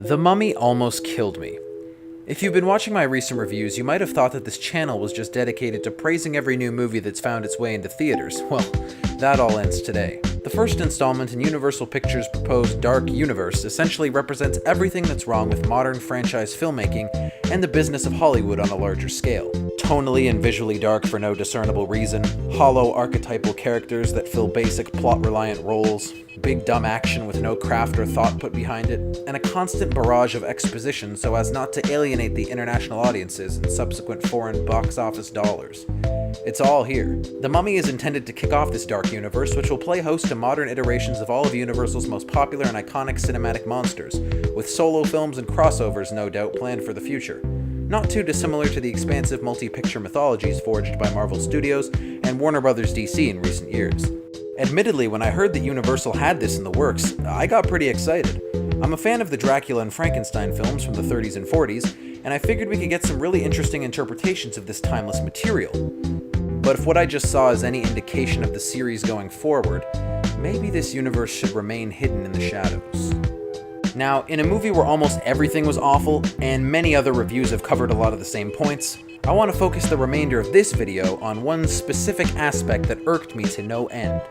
The Mummy almost killed me. If you've been watching my recent reviews, you might have thought that this channel was just dedicated to praising every new movie that's found its way into theaters. Well, that all ends today. The first installment in Universal Pictures' proposed Dark Universe essentially represents everything that's wrong with modern franchise filmmaking and the business of Hollywood on a larger scale. Tonally and visually dark for no discernible reason, hollow archetypal characters that fill basic plot-reliant roles, big dumb action with no craft or thought put behind it, and a constant barrage of exposition so as not to alienate the international audiences and subsequent foreign box office dollars. It's all here. The Mummy is intended to kick off this dark universe, which will play host to modern iterations of all of Universal's most popular and iconic cinematic monsters, with solo films and crossovers no doubt planned for the future. Not too dissimilar to the expansive multi-picture mythologies forged by Marvel Studios and Warner Bros. DC in recent years. Admittedly, when I heard that Universal had this in the works, I got pretty excited. I'm a fan of the Dracula and Frankenstein films from the 30s and 40s, and I figured we could get some really interesting interpretations of this timeless material. But if what I just saw is any indication of the series going forward, maybe this universe should remain hidden in the shadows. Now, in a movie where almost everything was awful, and many other reviews have covered a lot of the same points, I want to focus the remainder of this video on one specific aspect that irked me to no end.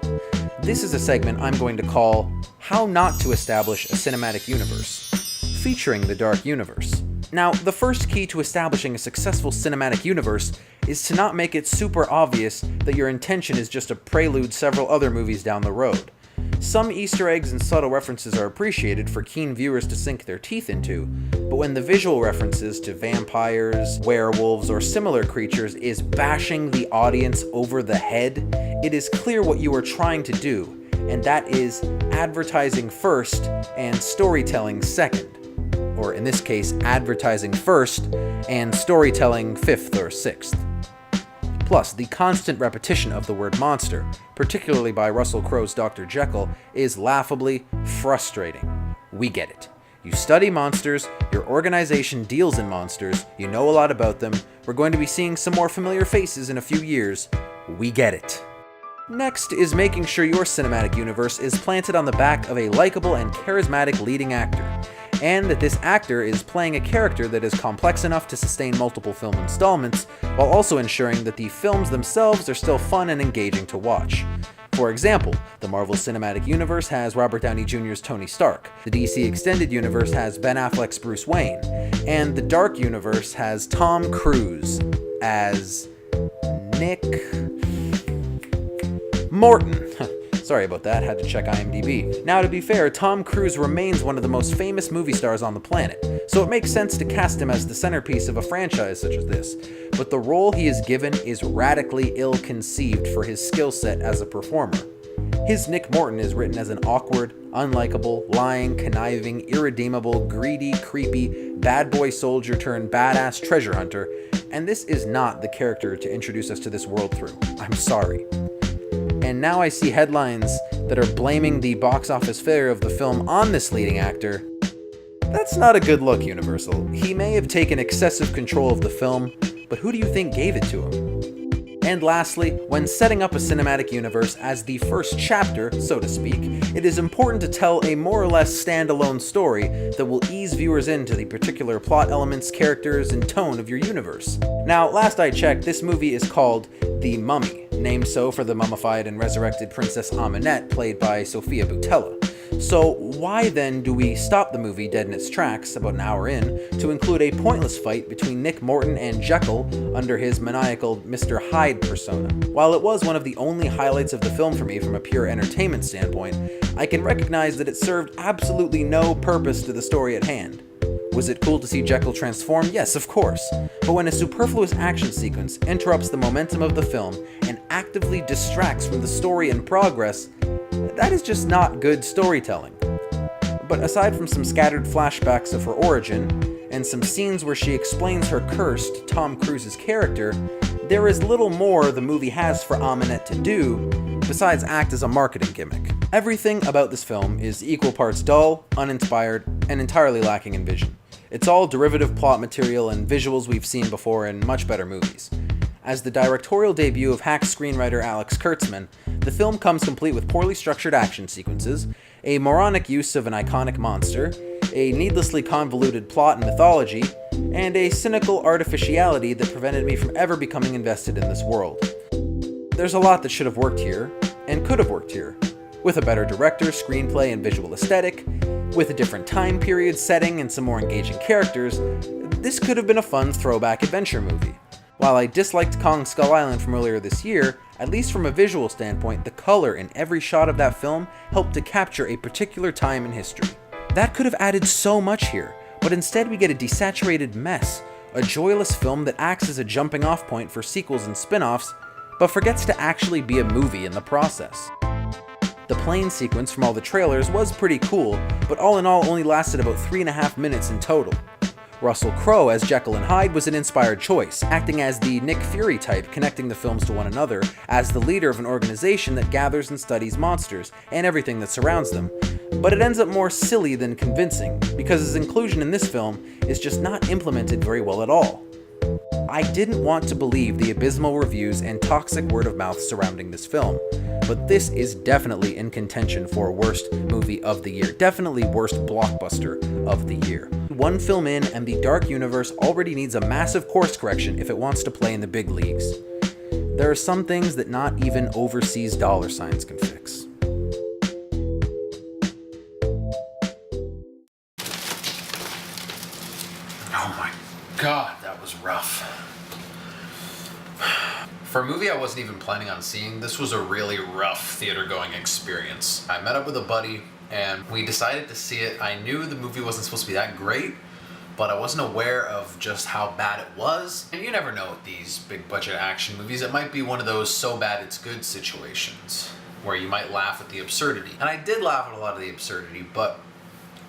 This is a segment I'm going to call How Not to Establish a Cinematic Universe, featuring the Dark Universe. Now, the first key to establishing a successful cinematic universe is to not make it super obvious that your intention is just to prelude several other movies down the road. Some Easter eggs and subtle references are appreciated for keen viewers to sink their teeth into, but when the visual references to vampires, werewolves, or similar creatures is bashing the audience over the head, it is clear what you are trying to do, and that is advertising first and storytelling second. Or in this case, advertising first and storytelling fifth or sixth. Plus, the constant repetition of the word monster, particularly by Russell Crowe's Dr. Jekyll, is laughably frustrating. We get it. You study monsters, your organization deals in monsters, you know a lot about them, we're going to be seeing some more familiar faces in a few years. We get it. Next is making sure your cinematic universe is planted on the back of a likable and charismatic leading actor, and that this actor is playing a character that is complex enough to sustain multiple film installments, while also ensuring that the films themselves are still fun and engaging to watch. For example, the Marvel Cinematic Universe has Robert Downey Jr.'s Tony Stark, the DC Extended Universe has Ben Affleck's Bruce Wayne, and the Dark Universe has Tom Cruise as Nick Morton. Sorry about that, had to check IMDb. Now, to be fair, Tom Cruise remains one of the most famous movie stars on the planet, so it makes sense to cast him as the centerpiece of a franchise such as this, but the role he is given is radically ill-conceived for his skill set as a performer. His Nick Morton is written as an awkward, unlikable, lying, conniving, irredeemable, greedy, creepy, bad boy soldier turned badass treasure hunter, and this is not the character to introduce us to this world through. I'm sorry. And now I see headlines that are blaming the box office failure of the film on this leading actor. That's not a good look, Universal. He may have taken excessive control of the film, but who do you think gave it to him? And lastly, when setting up a cinematic universe as the first chapter, so to speak, it is important to tell a more or less standalone story that will ease viewers into the particular plot elements, characters, and tone of your universe. Now, last I checked, this movie is called The Mummy, named so for the mummified and resurrected Princess Amenette, played by Sofia Boutella. So why then do we stop the movie dead in its tracks, about an hour in, to include a pointless fight between Nick Morton and Jekyll under his maniacal Mr. Hyde persona? While it was one of the only highlights of the film for me from a pure entertainment standpoint, I can recognize that it served absolutely no purpose to the story at hand. Was it cool to see Jekyll transform? Yes, of course. But when a superfluous action sequence interrupts the momentum of the film and actively distracts from the story and progress, that is just not good storytelling. But aside from some scattered flashbacks of her origin, and some scenes where she explains her curse to Tom Cruise's character, there is little more the movie has for Amenette to do, besides act as a marketing gimmick. Everything about this film is equal parts dull, uninspired, and entirely lacking in vision. It's all derivative plot material and visuals we've seen before in much better movies. As the directorial debut of hack screenwriter Alex Kurtzman, the film comes complete with poorly structured action sequences, a moronic use of an iconic monster, a needlessly convoluted plot and mythology, and a cynical artificiality that prevented me from ever becoming invested in this world. There's a lot that should have worked here, and could have worked here. With a better director, screenplay, and visual aesthetic, with a different time period, setting, and some more engaging characters, this could have been a fun throwback adventure movie. While I disliked Kong Skull Island from earlier this year, at least from a visual standpoint, the color in every shot of that film helped to capture a particular time in history. That could have added so much here, but instead we get a desaturated mess, a joyless film that acts as a jumping off point for sequels and spin-offs, but forgets to actually be a movie in the process. The plane sequence from all the trailers was pretty cool, but all in all only lasted about 3.5 minutes in total. Russell Crowe as Jekyll and Hyde was an inspired choice, acting as the Nick Fury type, connecting the films to one another as the leader of an organization that gathers and studies monsters and everything that surrounds them. But it ends up more silly than convincing, because his inclusion in this film is just not implemented very well at all. I didn't want to believe the abysmal reviews and toxic word of mouth surrounding this film, but this is definitely in contention for worst movie of the year, definitely worst blockbuster of the year. One film in, and the Dark Universe already needs a massive course correction if it wants to play in the big leagues. There are some things that not even overseas dollar signs can fix. Oh my god, that was rough. For a movie I wasn't even planning on seeing, this was a really rough theater-going experience. I met up with a buddy, and we decided to see it. I knew the movie wasn't supposed to be that great, but I wasn't aware of just how bad it was. And you never know with these big-budget action movies, it might be one of those so bad it's good situations, where you might laugh at the absurdity. And I did laugh at a lot of the absurdity, but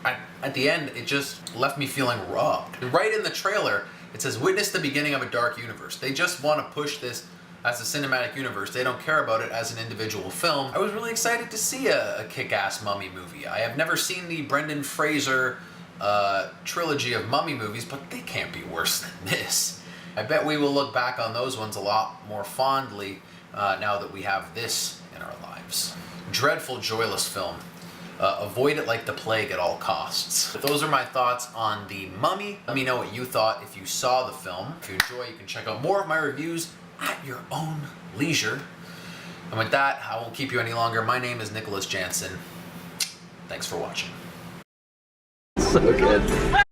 at the end, it just left me feeling robbed. Right in the trailer, it says, "Witness the beginning of a dark universe." They just want to push this as a cinematic universe. They don't care about it as an individual film. I was really excited to see a kick-ass mummy movie. I have never seen the Brendan Fraser trilogy of mummy movies, but they can't be worse than this. I bet we will look back on those ones a lot more fondly now that we have this in our lives. Dreadful, joyless film. Avoid it like the plague at all costs. But those are my thoughts on The Mummy. Let me know what you thought if you saw the film. If you enjoy, you can check out more of my reviews at your own leisure. And with that, I won't keep you any longer. My name is Janzen. Thanks for watching. So good.